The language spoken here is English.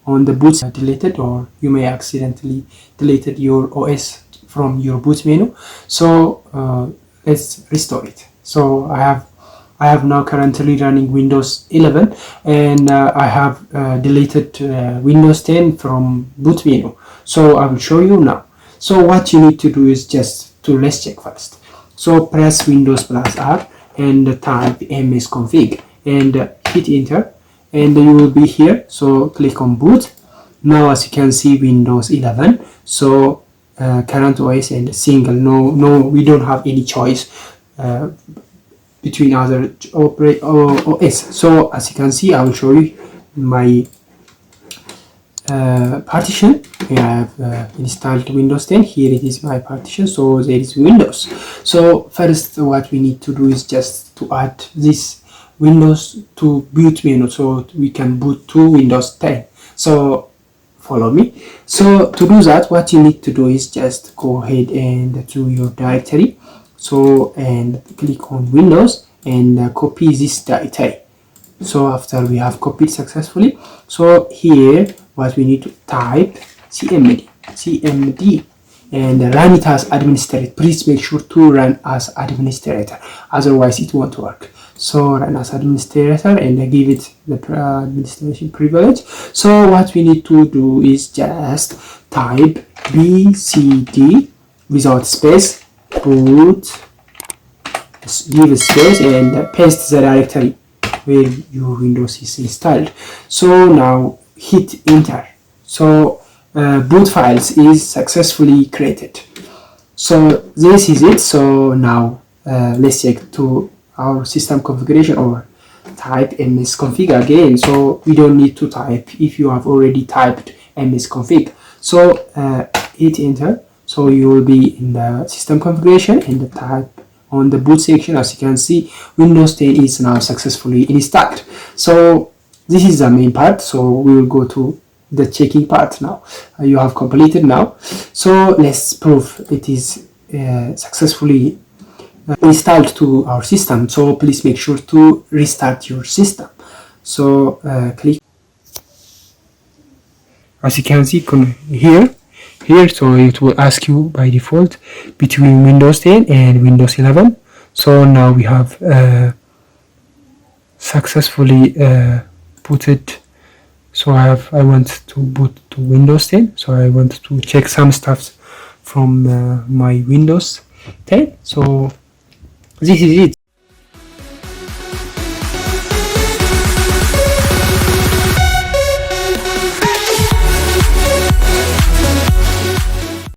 on the boot deleted, or you may accidentally deleted your OS from your boot menu. So let's restore it. So I have now currently running Windows 11, and I have deleted Windows 10 from boot menu. So I will show you now. So what you need to do is just to let's check first. So press Windows plus R and type msconfig and hit enter, and you will be here. So click on boot. Now as you can see, Windows 11. So current OS and single. No, we don't have any choice between other OS. So as you can see, I will show you my partition. Here I have installed Windows 10. Here it is my partition. So there is Windows. So first what we need to do is just to add this Windows to boot menu, so we can boot to Windows 10. So follow me. So to do that, what you need to do is just go ahead and to your directory. So and click on Windows and copy this directory. So after we have copied successfully, so here what we need to type cmd and run it as administrator. Please make sure to run as administrator, otherwise it won't work. So run as administrator and give it the administration privilege. So what we need to do is just type bcd without space boot, give a space and paste the directory where your Windows is installed. So now hit enter. So boot files is successfully created. So this is it. So now let's check to our system configuration or type msconfig again. So we don't need to type if you have already typed msconfig. So hit enter. So you will be in the system configuration and the type on the boot section. As you can see, Windows 10 is now successfully installed. So this is the main part. So we will go to the checking part now. You have completed now. So let's prove it is successfully installed to our system. So please make sure to restart your system. So click. As you can see here, so it will ask you by default between Windows 10 and Windows 11. So now we have successfully booted. So I want to boot to Windows 10. So I want to check some stuff from my Windows 10. So this is it.